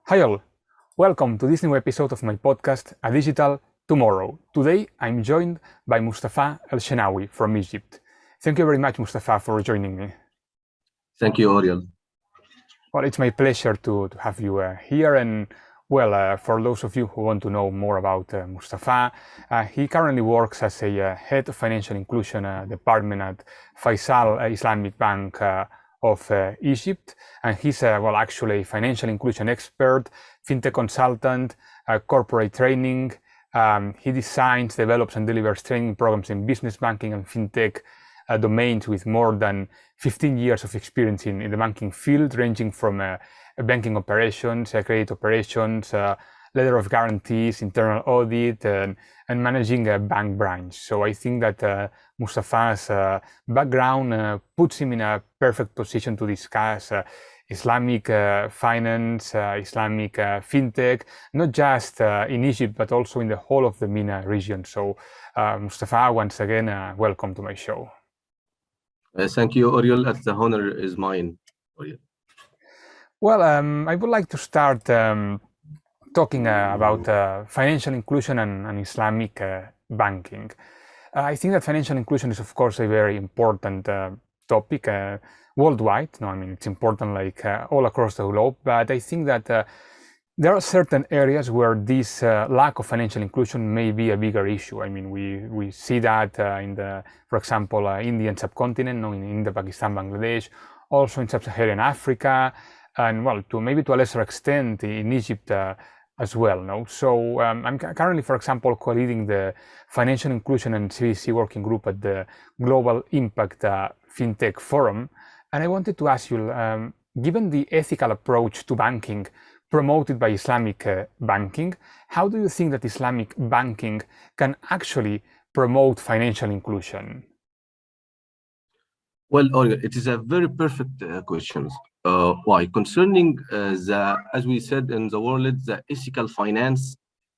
Hi all, welcome to this new episode of my podcast, A Digital Tomorrow. Today I'm joined by Moustafa Elshennawy from Egypt. Thank you very much, Moustafa, for joining me. Thank you, Oriel. Well, it's my pleasure to have you here. And for those of you who want to know more about Moustafa, he currently works as a head of financial inclusion department at Faisal Islamic Bank of Egypt, and he's actually a financial inclusion expert, fintech consultant, corporate training. He designs, develops, and delivers training programs in business banking and fintech domains with more than 15 years of experience in the banking field, ranging from banking operations, credit operations, letter of guarantees, internal audit, and managing a bank branch. So I think that Moustafa's background puts him in a perfect position to discuss Islamic finance, Islamic fintech, not just in Egypt, but also in the whole of the MENA region. So Moustafa, once again, welcome to my show. Thank you, Oriel. The honor is mine, Oriel. Well, I would like to start talking about financial inclusion and Islamic banking. I think that financial inclusion is, of course, a very important topic worldwide. No, I mean, it's important like all across the globe, but I think that there are certain areas where this lack of financial inclusion may be a bigger issue. I mean, we see that for example, Indian subcontinent, no, in India, Pakistan, Bangladesh, also in sub-Saharan Africa, and well, maybe to a lesser extent in Egypt as well. No, so I'm currently, for example, co-leading the Financial Inclusion and CVC working group at the Global Impact FinTech Forum, and I wanted to ask you, given the ethical approach to banking promoted by Islamic banking, how do you think that Islamic banking can actually promote financial inclusion? Well, Oriel, it is a very perfect question. Why? Concerning as we said in the world, the ethical finance,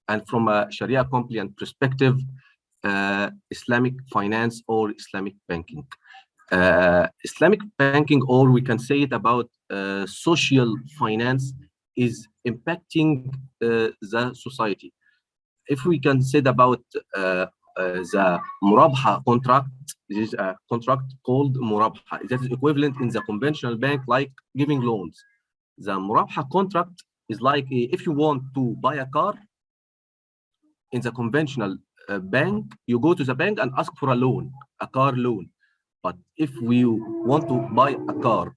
and from a Sharia-compliant perspective, Islamic finance or Islamic banking. Islamic banking, or we can say it about social finance, is impacting the society. If we can say about the murabha contract, this is a contract called murabha. That is equivalent in the conventional bank, like giving loans. The murabha contract is like if you want to buy a car in the conventional bank, you go to the bank and ask for a loan, a car loan. But if we want to buy a car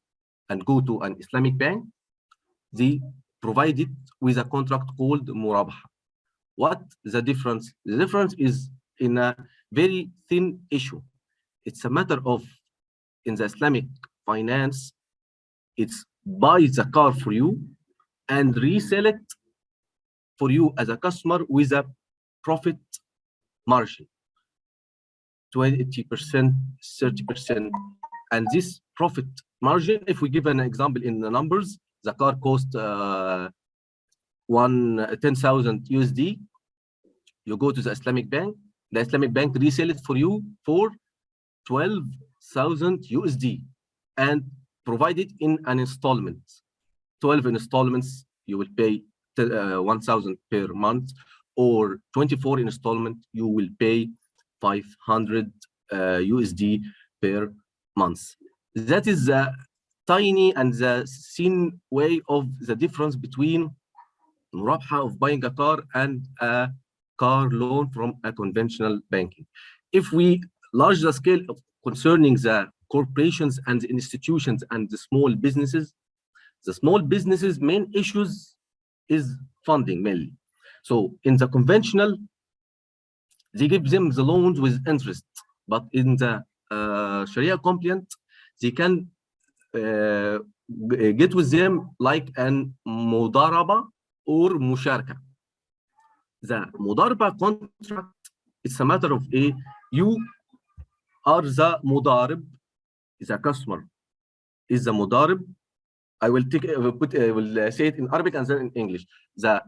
and go to an Islamic bank, they provide it with a contract called murabha. What the difference? The difference is in a very thin issue. It's a matter of, in the Islamic finance, it's buy the car for you and resell it for you as a customer with a profit margin, 20%, 30%. And this profit margin, if we give an example in the numbers, the car cost 10,000 USD. You go to the Islamic bank resell it for you for 12,000 USD and provide it in an installment. 12 installments, you will pay 1,000 per month, or 24 installment, you will pay 500 USD per month. That is the tiny and the thin way of the difference between murabha of buying a car and a car loan from a conventional banking. If we large the scale of concerning the corporations and the institutions and the small businesses main issues is funding mainly. So in the conventional, they give them the loans with interest, but in the Sharia compliant, they can get with them like an mudaraba or musharaka. The mudaraba contract, it's a matter of you are the mudarib, the customer is the mudarib. I will say it in Arabic and then in English. The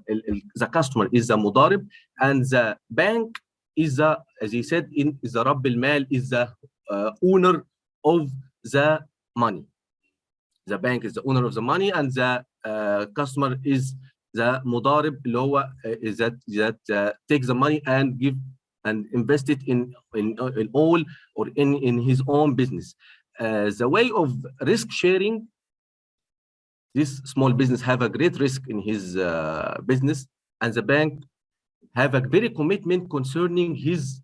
customer is the mudarib, and the bank is the, as he said, is the Rabb al-Mal, is the owner of the money. The bank is the owner of the money, and the customer is the mudarib اللي هو is that takes the money and give and invest it in all or in his own business. The way of risk sharing, this small business have a great risk in his business, and the bank have a very commitment concerning his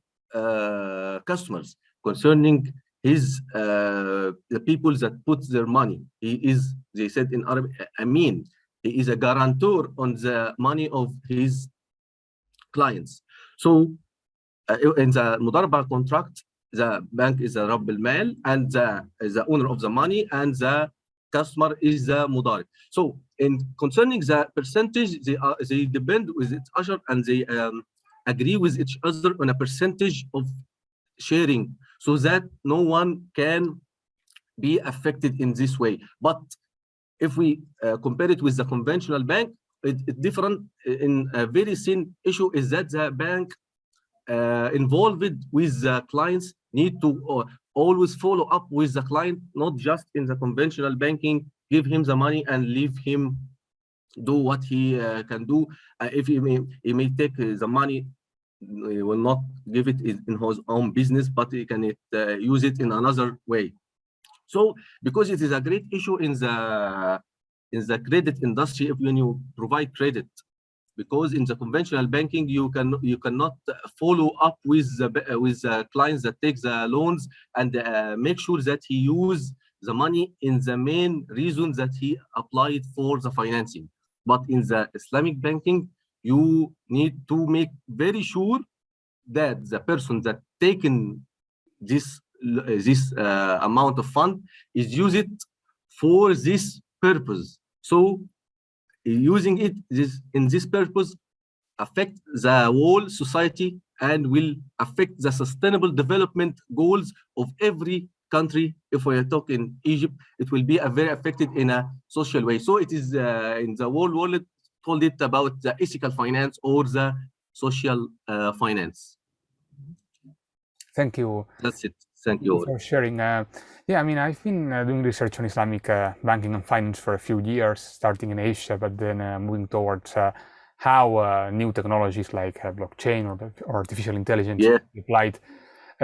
customers, concerning his the people that put their money. He is, they said in Arabic, Amin. He is a guarantor on the money of his clients. So in the mudarba contract, the bank is a Rabb al-Mal and the owner of the money, and the customer is the mudarib. So in concerning the percentage, they depend with each other, and they agree with each other on a percentage of sharing, so that no one can be affected in this way. But if we compare it with the conventional bank, it's different. In a very thin issue is that the bank involved with the clients need to always follow up with the client, not just in the conventional banking, give him the money and leave him do what he can do. If he may take the money, he will not give it in his own business, but he can use it in another way. So because it is a great issue in the credit industry, if when you provide credit, because in the conventional banking you cannot follow up with the clients that take the loans and make sure that he use the money in the main reason that he applied for the financing. But in the Islamic banking, you need to make very sure that the person that taken this amount of fund is use it for this purpose. So using it in this purpose affect the whole society and will affect the sustainable development goals of every country. If we are talking Egypt, it will be very affected in a social way. So it is in the whole world called it about the ethical finance or the social finance. Thank you. That's it. Thank you for sharing. Yeah, I mean, I've been doing research on Islamic banking and finance for a few years, starting in Asia, but then moving towards how new technologies like blockchain or artificial intelligence are applied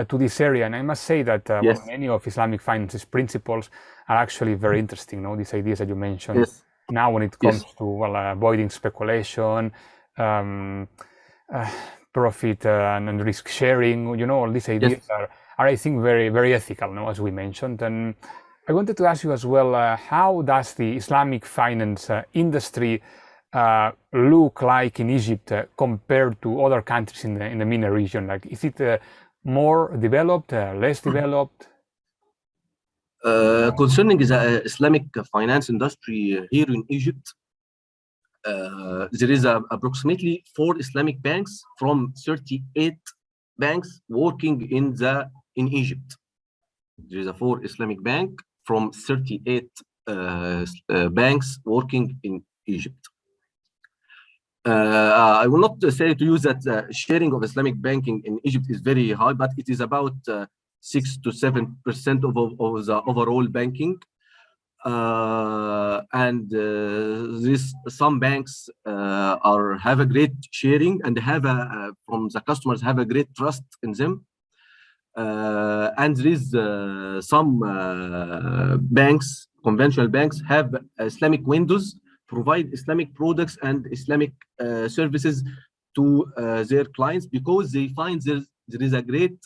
to this area. And I must say that many of Islamic finance's principles are actually very interesting. These ideas that you mentioned now when it comes to avoiding speculation, profit and risk sharing, all these ideas are I think very, very ethical, as we mentioned. And I wanted to ask you as well, how does the Islamic finance industry look like in Egypt compared to other countries in the MENA region? Like, is it more developed, less developed? Concerning the Islamic finance industry here in Egypt, there is approximately 4 Islamic banks from 38 banks working in Egypt. There is a 4 Islamic bank from 38 banks working in Egypt. I will not say to you that sharing of Islamic banking in Egypt is very high, but it is about 6 to 7% of the overall banking. And some banks have a great sharing and have from the customers have a great trust in them. And there is some banks, conventional banks, have Islamic windows, provide Islamic products and Islamic services to their clients, because they find there is a great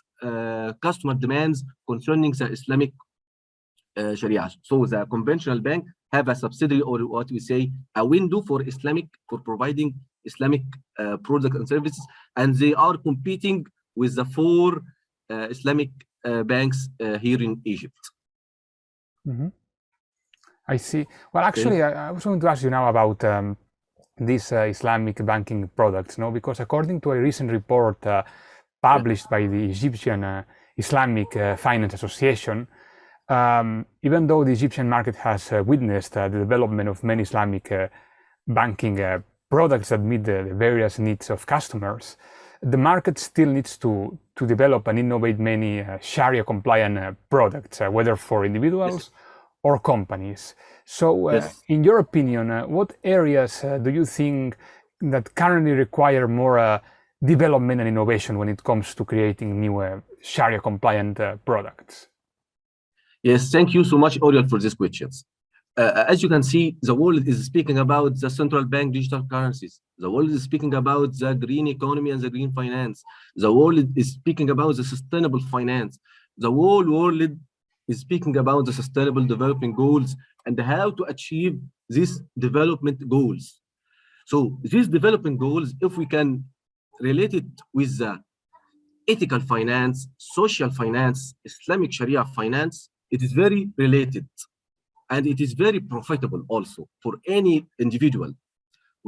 customer demands concerning the Islamic Sharia. So the conventional bank have a subsidiary, or what we say a window for providing Islamic products and services, and they are competing with the 4 Islamic banks here in Egypt. Mm-hmm. I see. Well, actually, I was going to ask you now about these Islamic banking products, because according to a recent report published by the Egyptian Islamic Finance Association, even though the Egyptian market has witnessed the development of many Islamic banking products that meet the various needs of customers, the market still needs to develop and innovate many Sharia-compliant products, whether for individuals or companies. So Yes. in your opinion, what areas do you think that currently require more development and innovation when it comes to creating new Sharia compliant products? Yes, thank you so much, Oriol, for these questions. As you can see, the world is speaking about the central bank digital currencies. The world is speaking about the green economy and the green finance. The world is speaking about the sustainable finance. The whole world is speaking about the sustainable development goals and how to achieve these development goals. So these development goals, if we can relate it with the ethical finance, social finance, Islamic Sharia finance, it is very related. And it is very profitable also for any individual.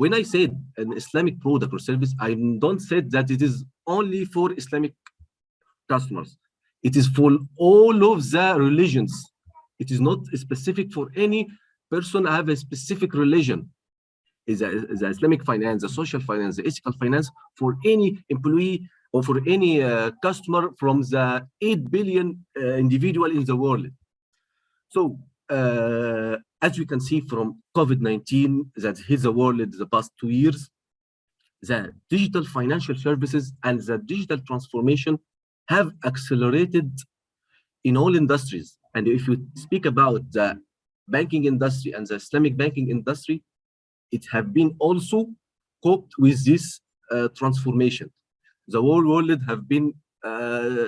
When I said an Islamic product or service, I don't say that it is only for Islamic customers. It is for all of the religions. It is not specific for any person have a specific religion. Is the Islamic finance, the social finance, the ethical finance for any employee or for any customer from the 8 billion individual in the world. So as we can see from COVID-19 that hit the world in the past 2 years, the digital financial services and the digital transformation have accelerated in all industries. And if you speak about the banking industry and the Islamic banking industry, it have been also coped with this transformation. The whole world have been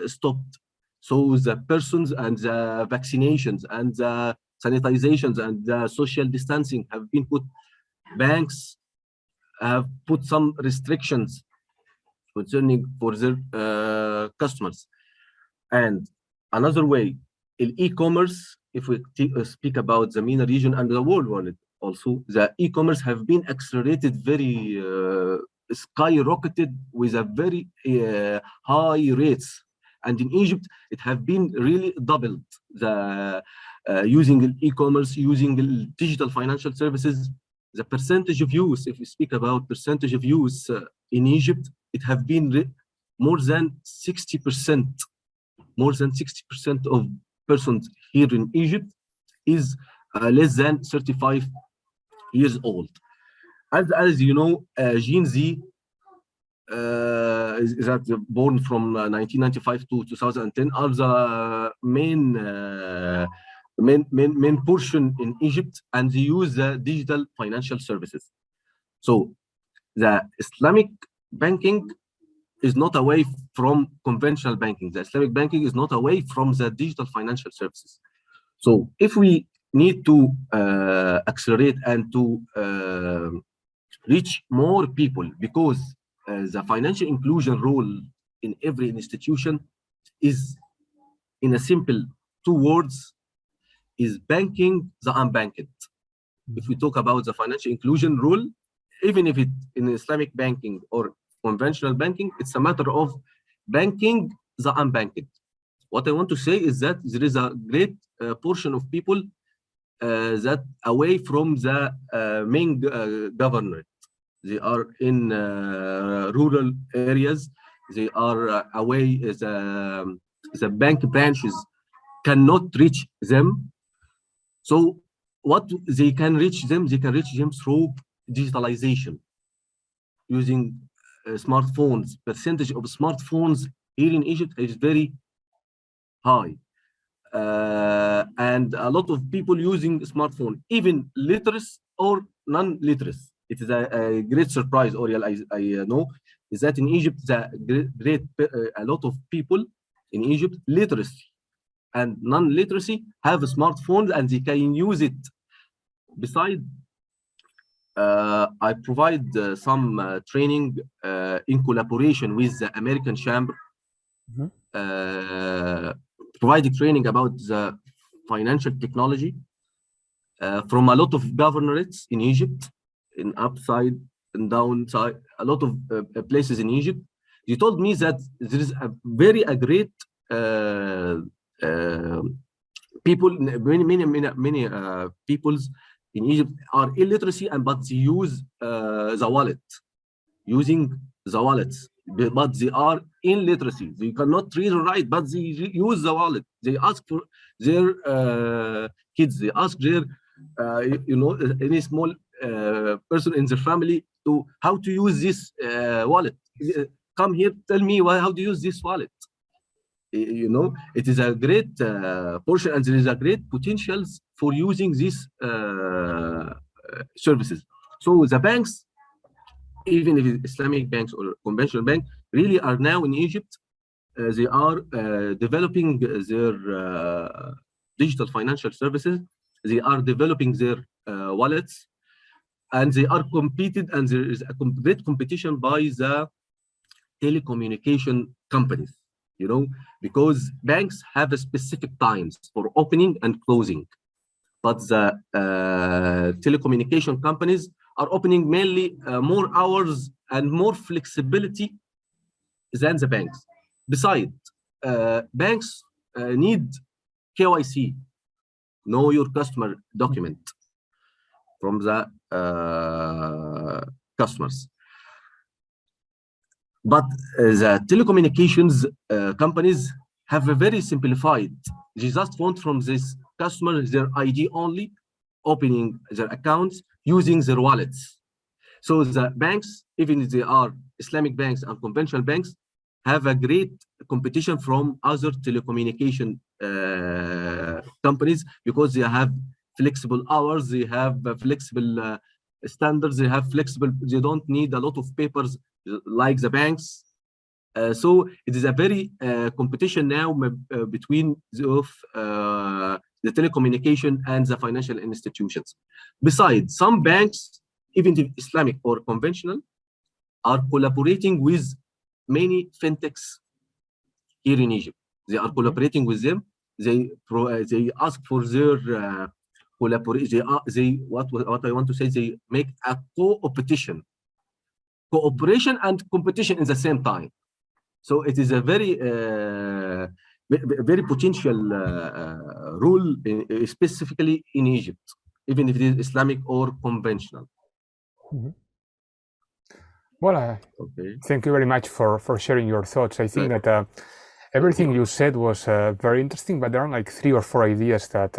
stopped. So the persons and the vaccinations and the sanitizations and the social distancing have been put. Banks have put some restrictions concerning for their customers. And another way, in e-commerce, if we speak about the MENA region and the world also, the e-commerce have been accelerated very skyrocketed with a very high rates. And in Egypt, it have been really doubled. The using e-commerce, using digital financial services, the percentage of use, if we speak about percentage of use in Egypt, it have been more than 60%. More than 60% of persons here in Egypt is less than 35 years old. As you know, Gen Z is that born from 1995 to 2010 are the main portion in Egypt, and they use the digital financial services. So the Islamic banking is not away from conventional banking. The Islamic banking is not away from the digital financial services. So if we need to accelerate and to reach more people, because the financial inclusion role in every institution is, in a simple 2 words, is banking the unbanked. If we talk about the financial inclusion role, even if it in Islamic banking or conventional banking, it's a matter of banking the unbanked. What I want to say is that there is a great portion of people that away from the main government. They are in rural areas. They are away. The bank branches cannot reach them. So what they can reach them? They can reach them through digitalization, using smartphones. Percentage of smartphones here in Egypt is very high. And a lot of people using smartphone, even literate or non-literate. It is a great surprise, Oriel, I know, is that in Egypt, a lot of people in Egypt, literacy and non-literacy, have smartphones and they can use it. Besides, I provide some training in collaboration with the American Chamber, providing training about the financial technology from a lot of governorates in Egypt, in upside and downside, a lot of places in Egypt. They told me that there is a very great people, many peoples in Egypt are illiteracy, but they use the wallet, using the wallets, but they are in literacy. They cannot read or write, but they use the wallet. They ask for their kids. They ask their, any small person in their family to how to use this wallet. Come here, tell me how to use this wallet. It is a great portion, and there is a great potentials for using these services. So the banks, even if it's Islamic banks or conventional bank, really are now in Egypt. They are developing their digital financial services. They are developing their wallets, and they are competed, and there is a great competition by the telecommunication companies, because banks have a specific times for opening and closing, but the telecommunication companies are opening mainly more hours and more flexibility than the banks. Besides, banks need KYC, know your customer document, from the customers. But the telecommunications companies have a very simplified. They just want from this customer their ID only, opening their accounts, using their wallets. So the banks, even if they are Islamic banks and conventional banks, have a great competition from other telecommunication companies, because they have flexible hours, they have flexible standards, they don't need a lot of papers like the banks. So it is a very competition now between the telecommunication and the financial institutions. Besides, some banks, even if Islamic or conventional, are collaborating with many fintechs here in Egypt. They are collaborating with them. They ask for their collaboration. What I want to say, they make a cooperation and competition in the same time. So it is a very very potential rule, specifically in Egypt, even if it is Islamic or conventional. Well, thank you very much for sharing your thoughts. I think that everything you said was very interesting, but there are like 3 or 4 ideas that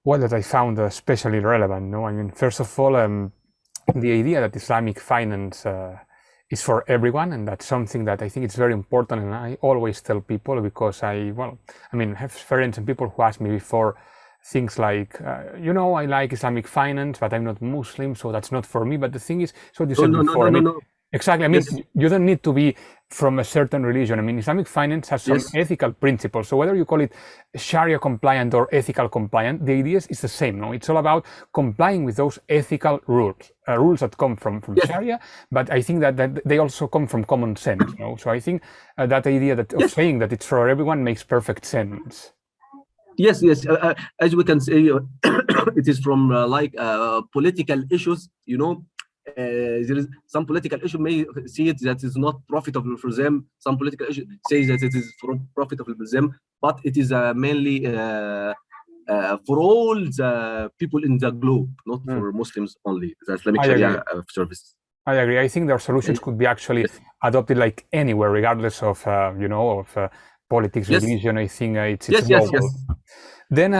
that I found especially relevant. No, I mean, first of all, the idea that Islamic finance is for everyone, and that's something that I think it's very important, and I always tell people, because I have friends and people who ask me before things like, I like Islamic finance, but I'm not Muslim, so that's not for me. But the thing is, so you said before, exactly. I mean, you don't need to be from a certain religion. I mean, Islamic finance has some ethical principles. So whether you call it Sharia compliant or ethical compliant, the idea is the same. No, it's all about complying with those ethical rules that come from Sharia. But I think that they also come from common sense. So I think that idea of saying that it's for everyone makes perfect sense. Yes. As we can say, it is from political issues. There is some political issue may see it that is not profitable for them. Some political issue say that it is profitable for them, but it is mainly for all the people in the globe, not for Muslims only. The Islamic Sharia service. I agree. I think their solutions could be actually adopted like anywhere, regardless of politics, religion. I think it's global. Then,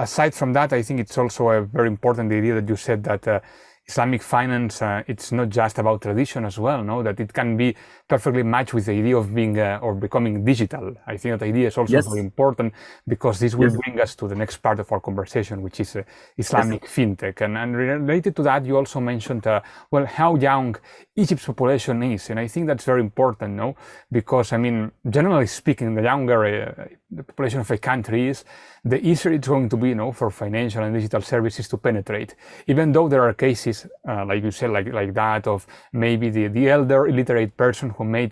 aside from that, I think it's also a very important idea that you said that Islamic finance, it's not just about tradition as well, no? That it can be perfectly matched with the idea of being or becoming digital. I think that idea is also very important, because this will bring us to the next part of our conversation, which is Islamic FinTech. And related to that, you also mentioned, how young Egypt's population is. And I think that's very important, no? Because, I mean, generally speaking, the younger the population of a country is, the easier it's going to be, for financial and digital services to penetrate. Even though there are cases, like you said, like that of maybe the elder illiterate person who may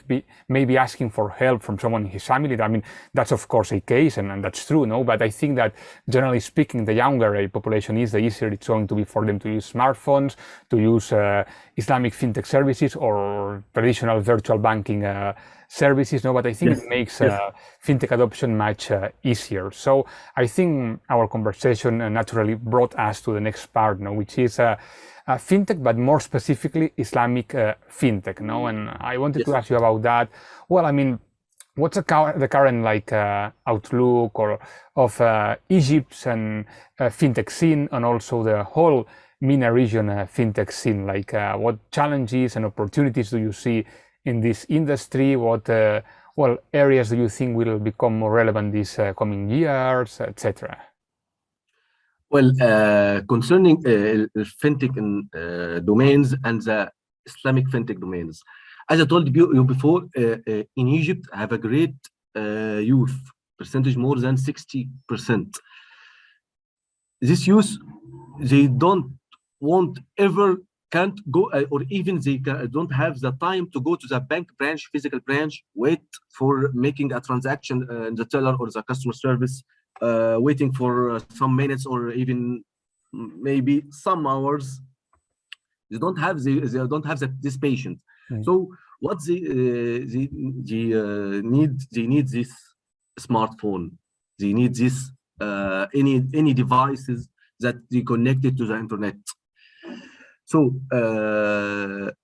be asking for help from someone in his family. I mean, that's of course a case, and that's true, no? But I think that generally speaking, the younger a population is, the easier it's going to be for them to use smartphones, to use Islamic FinTech services or traditional virtual banking services, no, but I think it makes fintech adoption much easier. So I think our conversation naturally brought us to the next part, no, which is fintech, but more specifically Islamic fintech, no. And I wanted to ask you about that. Well, I mean, What's the current like outlook or of Egypt's and fintech scene, and also the whole MENA region fintech scene? Like, what challenges and opportunities do you see in this industry? What well areas do you think will become more relevant these coming years, etc.? Well, concerning fintech domains and the Islamic fintech domains, as I told you before, in Egypt, have a great youth percentage, more than 60%. This youth, they don't want ever, can't go, or even they don't have the time to go to the bank branch, physical branch, wait for making a transaction in the teller or the customer service, waiting for some minutes or even maybe some hours. They don't have this patience. So what they need this smartphone. They need this any devices that they connected to the internet. So the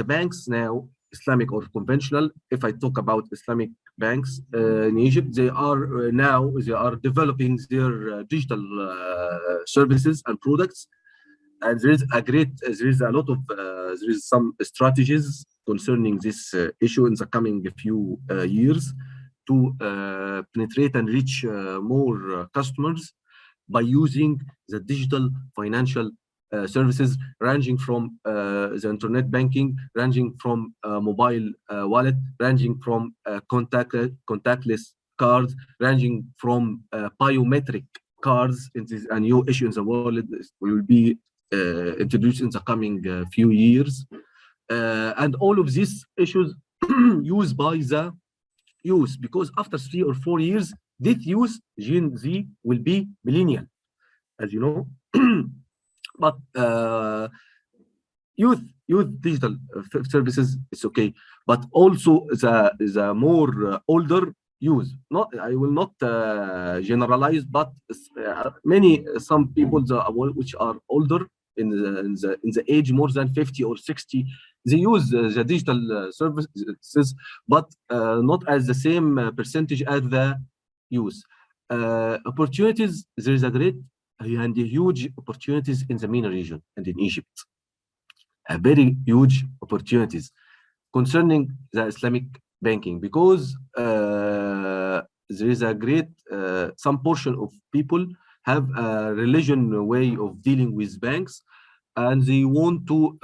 banks now, Islamic or conventional, if I talk about Islamic banks in Egypt, they are now developing their digital services and products, and there is a lot of there is some strategies concerning this issue in the coming few years to penetrate and reach more customers by using the digital financial services, ranging from the internet banking, ranging from mobile wallet, ranging from contactless cards, ranging from biometric cards. It is a new issue in the world. Will be introduced in the coming few years, and all of these issues used by the youth, because after 3 or 4 years, this youth, Gen Z, will be millennial, as you know. But youth digital services, it's okay, but also the more older use. Not, I will not generalize, but some people which are older in the age more than 50 or 60, they use the digital services, but not as the same percentage as the youth. Opportunities, there is a great and huge opportunities in the MENA region and in Egypt. Very huge opportunities concerning the Islamic banking, because there is a great some portion of people have a religion way of dealing with banks, and they want to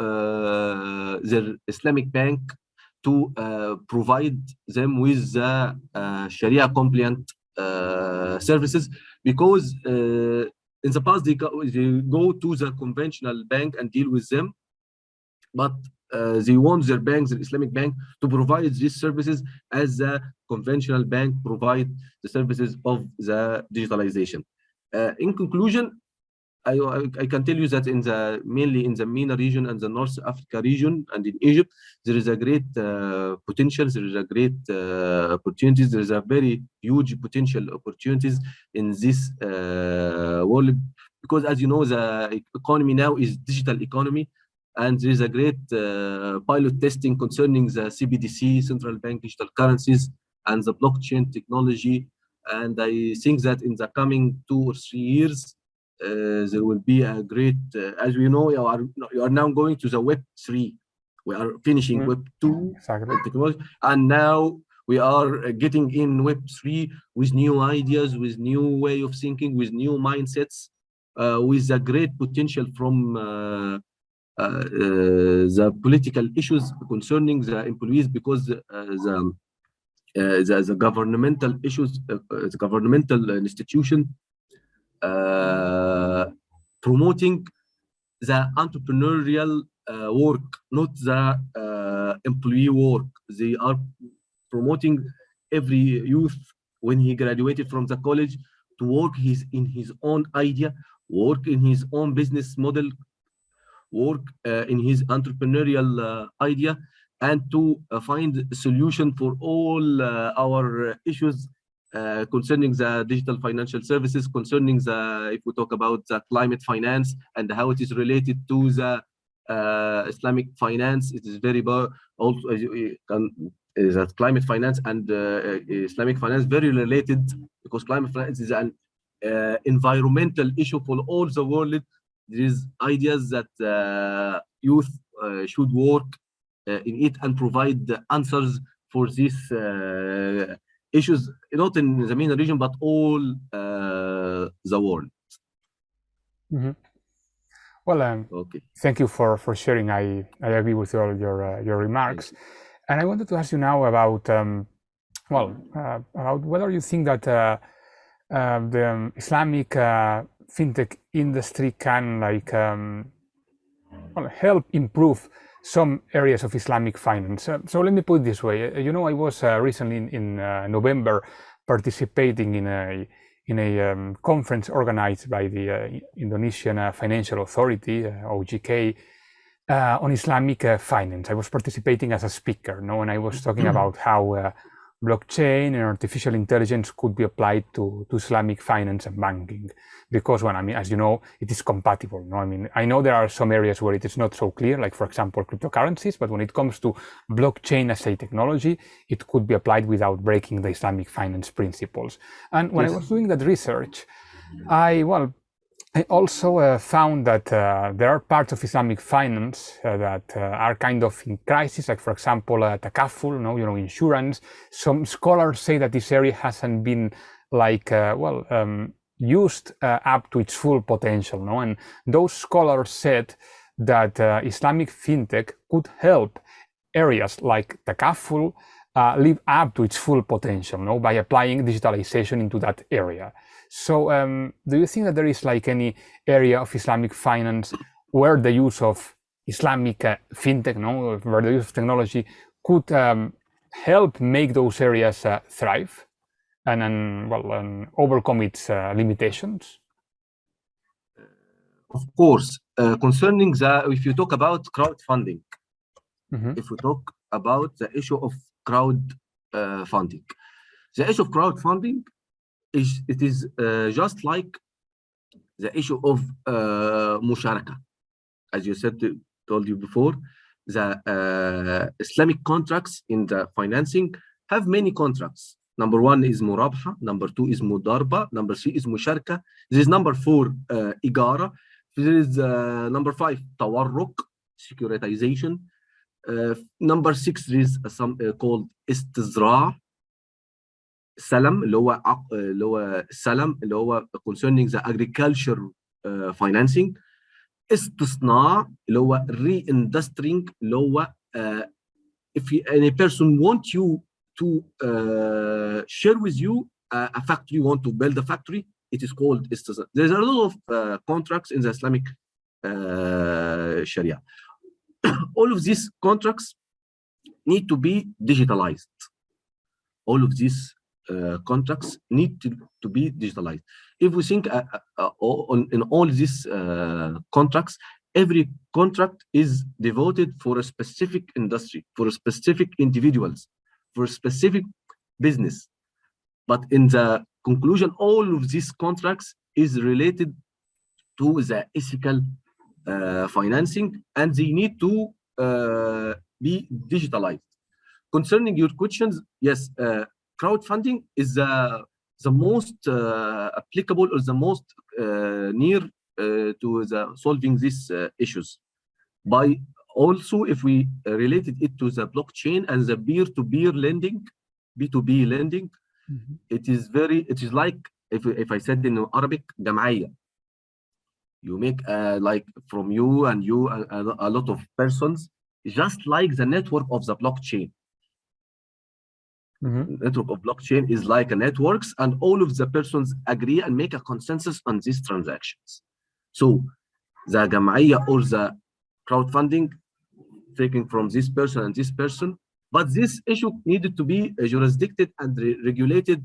their Islamic bank to provide them with the Sharia-compliant services, because in the past they go to the conventional bank and deal with them, but they want their banks, the Islamic bank, to provide these services as the conventional bank provide the services of the digitalization. In conclusion, I can tell you that mainly in the MENA region and the North Africa region and in Egypt, there is a great potential, there is a great opportunities, there is a very huge potential opportunities in this world, because as you know, the economy now is digital economy, and there is a great pilot testing concerning the CBDC, central bank digital currencies, and the blockchain technology. And I think that in the coming 2 or 3 years, there will be a great, as we know, you are now going to the Web3. We are finishing Web2 technology, and now we are getting in Web3 with new ideas, with new way of thinking, with new mindsets, with a great potential from the political issues concerning the employees, because the governmental issues, the governmental institution promoting the entrepreneurial work, not the employee work. They are promoting every youth when he graduated from the college to work in his own idea, work in his own business model, work in his entrepreneurial idea, and to find a solution for all our issues concerning the digital financial services, concerning if we talk about the climate finance and how it is related to the Islamic finance. It is very also, as you can is that climate finance and Islamic finance very related, because climate finance is an environmental issue for all the world. There is ideas that youth should work in it and provide the answers for these issues, not in the MENA region, but all the world. Well, Okay. thank you for sharing. I agree with all your remarks. And I wanted to ask you now about, about whether you think that the Islamic FinTech industry can help improve some areas of Islamic finance. So let me put it this way. I was recently in November participating in a conference organized by the Indonesian Financial Authority, OJK, on Islamic finance. I was participating as a speaker, and I was talking about how blockchain and artificial intelligence could be applied to Islamic finance and banking, because as you know, it is compatible. I know there are some areas where it is not so clear, like for example cryptocurrencies, but when it comes to blockchain as a technology, it could be applied without breaking the Islamic finance principles. And when I was doing that research, I also found that there are parts of Islamic finance that are kind of in crisis, like for example, takaful, insurance. Some scholars say that this area hasn't been used up to its full potential. And those scholars said that Islamic FinTech could help areas like takaful live up to its full potential, by applying digitalization into that area. So do you think that there is any area of Islamic finance where the use of Islamic FinTech, where the use of technology could help make those areas thrive and overcome its limitations? Of course, concerning if you talk about crowdfunding, if we talk about the issue of crowdfunding, the issue of crowdfunding it is just like the issue of musharaka. As you told you before, the Islamic contracts in the financing have many contracts. Number 1 is murabha, number 2 is mudarba, number 3 is musharaka. There is number 4 igara. There is number 5 tawarruk, securitization. Number 6 there is some called istizra. Salam, اللي هو salam, اللي هو concerning the agriculture financing. استصناع, اللي هو re-industering, اللي هو if any person want you to share with you a factory, want to build a factory, it is called istisna. There's a lot of contracts in the Islamic Sharia. All of these contracts need to be digitalized. All of these contracts need to be digitalized. If we think in all these contracts, every contract is devoted for a specific industry, for specific individuals, for a specific business. But in the conclusion, all of these contracts is related to the ethical financing, and they need to be digitalized. Concerning your questions, yes, crowdfunding is the most applicable or the most near to solving these issues. By also, if we related it to the blockchain and the peer-to-peer lending, B2B lending, it is like if I said in Arabic, جمعية. You make like from you and a lot of persons, just like the network of the blockchain. Network of blockchain is like a networks, and all of the persons agree and make a consensus on these transactions. So the جمعية or the crowdfunding taken from this person and this person, but this issue needed to be jurisdicted and regulated.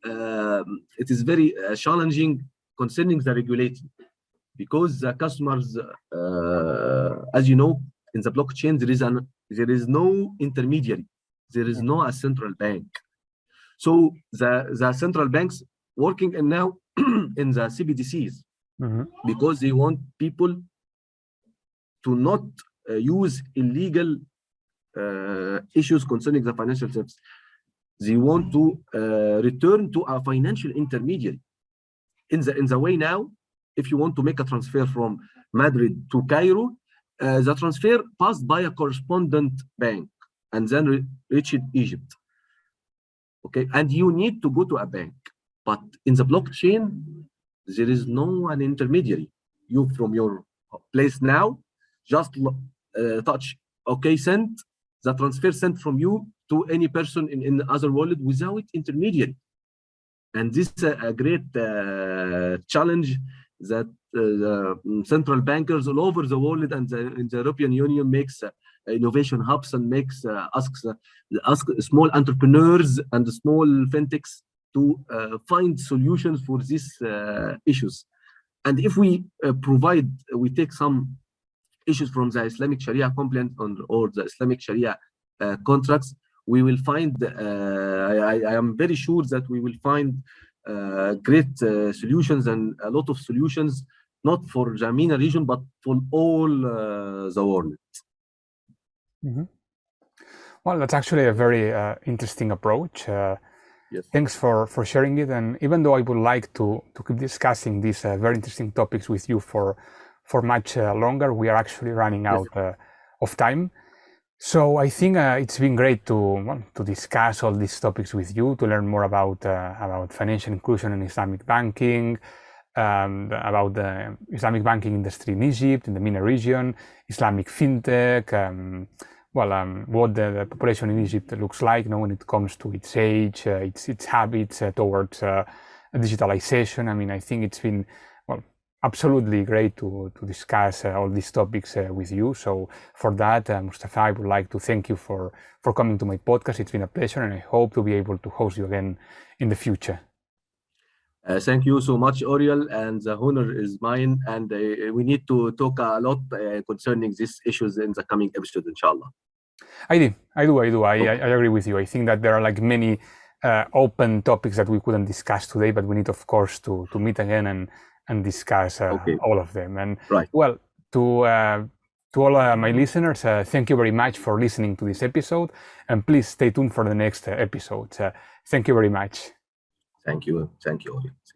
It is very challenging concerning the regulating, because the customers, as you know, in the blockchain there is no intermediary, there is no a central bank. So the central banks working now in the CBDCs, because they want people to not use illegal issues concerning the financial service. They want to return to a financial intermediary. In the way now, if you want to make a transfer from Madrid to Cairo, the transfer passed by a correspondent bank and then reached Egypt. Okay, and you need to go to a bank, but in the blockchain, there is no an intermediary. You from your place now, just touch okay, send, the transfer sent from you to any person in the other wallet without intermediary. And this is a great challenge that the central bankers all over the world and in the European Union makes innovation hubs and makes asks small entrepreneurs and small fintechs to find solutions for these issues. And if we we take some issues from the Islamic Sharia complaint or the Islamic Sharia contracts, we will find, I am very sure that we will find great solutions and a lot of solutions, not for the MENA region, but for all the world. Mm-hmm. Well, that's actually a very interesting approach. Yes. Thanks for sharing it. And even though I would like to keep discussing these very interesting topics with you for much longer, we are actually running out of time. So I think it's been great to discuss all these topics with you, to learn more about financial inclusion and Islamic banking, about the Islamic banking industry in Egypt, in the MENA region, Islamic FinTech, what the population in Egypt looks like, when it comes to its age, its habits towards digitalization. I mean, I think it's been absolutely great to discuss all these topics with you. So for that, Moustafa, I would like to thank you for coming to my podcast. It's been a pleasure, and I hope to be able to host you again in the future. Thank you so much, Oriel, and the honor is mine. And we need to talk a lot concerning these issues in the coming episode, inshallah. I do. I agree with you. I think that there are like many open topics that we couldn't discuss today, but we need, of course, to meet again and discuss all of them. And well, to all my listeners, thank you very much for listening to this episode, and please stay tuned for the next episode. Thank you very much. Thank you, audience.